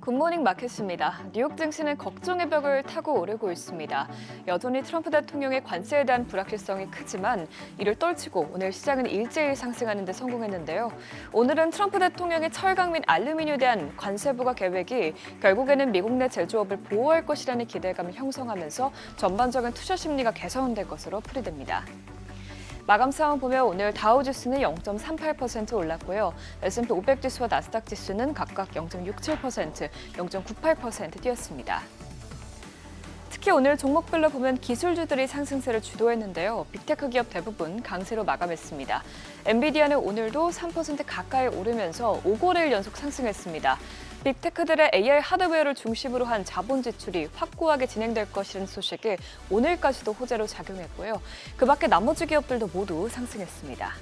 굿모닝 마켓입니다. 뉴욕 증시는 걱정의 벽을 타고 오르고 있습니다. 여전히 트럼프 대통령의 관세에 대한 불확실성이 크지만 이를 떨치고 오늘 시장은 일제일 상승하는 데 성공했는데요. 오늘은 트럼프 대통령의 철강 및 알루미늄에 대한 관세 부과 계획이 결국에는 미국 내 제조업을 보호할 것이라는 기대감을 형성하면서 전반적인 투자 심리가 개선된 것으로 풀이됩니다. 마감 상황 보면 오늘 다우지수는 0.38% 올랐고요. S&P 500 지수와 나스닥 지수는 각각 0.67%, 0.98% 뛰었습니다. 특히 오늘 종목별로 보면 기술주들이 상승세를 주도했는데요. 빅테크 기업 대부분 강세로 마감했습니다. 엔비디아는 오늘도 3% 가까이 오르면서 5거래일 연속 상승했습니다. 빅테크들의 AI 하드웨어를 중심으로 한 자본 지출이 확고하게 진행될 것이라는 소식이 오늘까지도 호재로 작용했고요. 그 밖에 나머지 기업들도 모두 상승했습니다.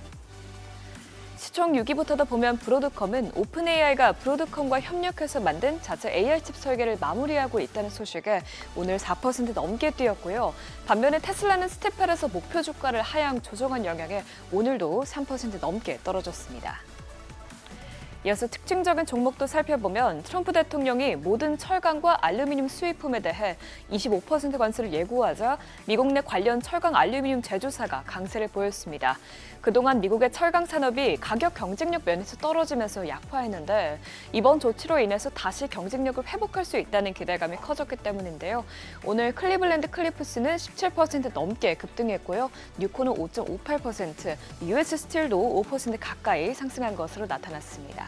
시총 6위부터도 보면 브로드컴은 오픈AI가 브로드컴과 협력해서 만든 자체 AI칩 설계를 마무리하고 있다는 소식에 오늘 4% 넘게 뛰었고요. 반면에 테슬라는 스테펠에서 목표 주가를 하향 조정한 영향에 오늘도 3% 넘게 떨어졌습니다. 이어서 특징적인 종목도 살펴보면 트럼프 대통령이 모든 철강과 알루미늄 수입품에 대해 25% 관세를 예고하자 미국 내 관련 철강 알루미늄 제조사가 강세를 보였습니다. 그동안 미국의 철강 산업이 가격 경쟁력 면에서 떨어지면서 약화했는데 이번 조치로 인해서 다시 경쟁력을 회복할 수 있다는 기대감이 커졌기 때문인데요. 오늘 클리블랜드 클리프스는 17% 넘게 급등했고요. 뉴코는 5.58%, US 스틸도 5% 가까이 상승한 것으로 나타났습니다.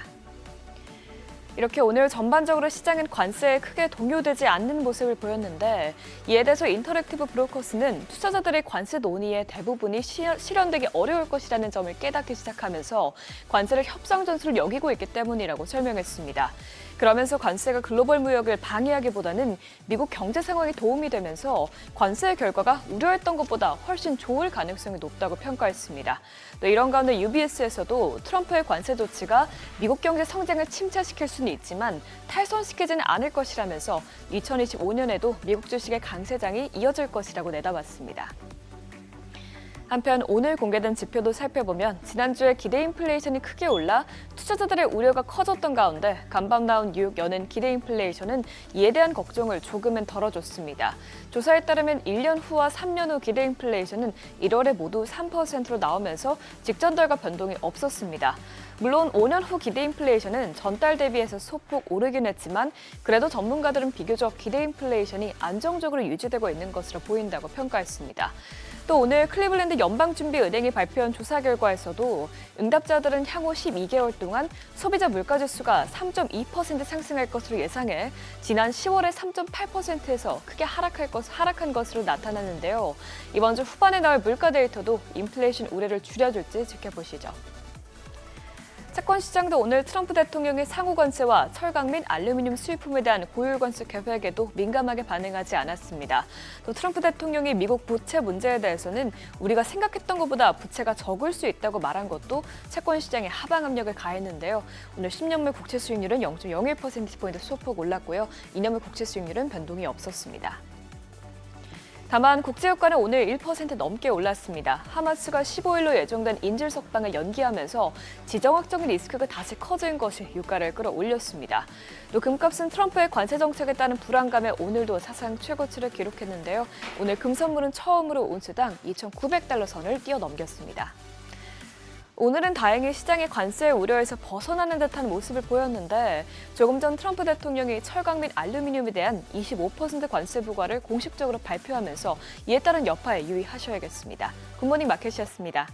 이렇게 오늘 전반적으로 시장은 관세에 크게 동요되지 않는 모습을 보였는데 이에 대해서 인터랙티브 브로커스는 투자자들의 관세 논의의 대부분이 실현되기 어려울 것이라는 점을 깨닫기 시작하면서 관세를 협상 전술을 여기고 있기 때문이라고 설명했습니다. 그러면서 관세가 글로벌 무역을 방해하기보다는 미국 경제 상황에 도움이 되면서 관세의 결과가 우려했던 것보다 훨씬 좋을 가능성이 높다고 평가했습니다. 또 이런 가운데 UBS에서도 트럼프의 관세 조치가 미국 경제 성장을 침체시킬 수는 있지만 탈선시키지는 않을 것이라면서 2025년에도 미국 주식의 강세장이 이어질 것이라고 내다봤습니다. 한편 오늘 공개된 지표도 살펴보면 지난주에 기대 인플레이션이 크게 올라 투자자들의 우려가 커졌던 가운데 간밤 나온 뉴욕 연은 기대 인플레이션은 이에 대한 걱정을 조금은 덜어줬습니다. 조사에 따르면 1년 후와 3년 후 기대 인플레이션은 1월에 모두 3%로 나오면서 직전달과 변동이 없었습니다. 물론 5년 후 기대 인플레이션은 전달 대비해서 소폭 오르긴 했지만 그래도 전문가들은 비교적 기대 인플레이션이 안정적으로 유지되고 있는 것으로 보인다고 평가했습니다. 또 오늘 클리블랜드 연방준비은행이 발표한 조사 결과에서도 응답자들은 향후 12개월 동안 소비자 물가지수가 3.2% 상승할 것으로 예상해 지난 10월에 3.8%에서 크게 하락한 것으로 나타났는데요. 이번 주 후반에 나올 물가 데이터도 인플레이션 우려를 줄여줄지 지켜보시죠. 채권 시장도 오늘 트럼프 대통령의 상호 관세와 철강 및 알루미늄 수입품에 대한 고율 관세 계획에도 민감하게 반응하지 않았습니다. 또 트럼프 대통령이 미국 부채 문제에 대해서는 우리가 생각했던 것보다 부채가 적을 수 있다고 말한 것도 채권 시장에 하방 압력을 가했는데요. 오늘 10년물 국채 수익률은 0.01%포인트 소폭 올랐고요. 2년물 국채 수익률은 변동이 없었습니다. 다만 국제유가는 오늘 1% 넘게 올랐습니다. 하마스가 15일로 예정된 인질 석방을 연기하면서 지정학적인 리스크가 다시 커진 것이 유가를 끌어올렸습니다. 또 금값은 트럼프의 관세 정책에 따른 불안감에 오늘도 사상 최고치를 기록했는데요. 오늘 금선물은 처음으로 온스당 2,900달러 선을 뛰어넘겼습니다. 오늘은 다행히 시장의 관세 우려에서 벗어나는 듯한 모습을 보였는데 조금 전 트럼프 대통령이 철강 및 알루미늄에 대한 25% 관세 부과를 공식적으로 발표하면서 이에 따른 여파에 유의하셔야겠습니다. 굿모닝 마켓이었습니다.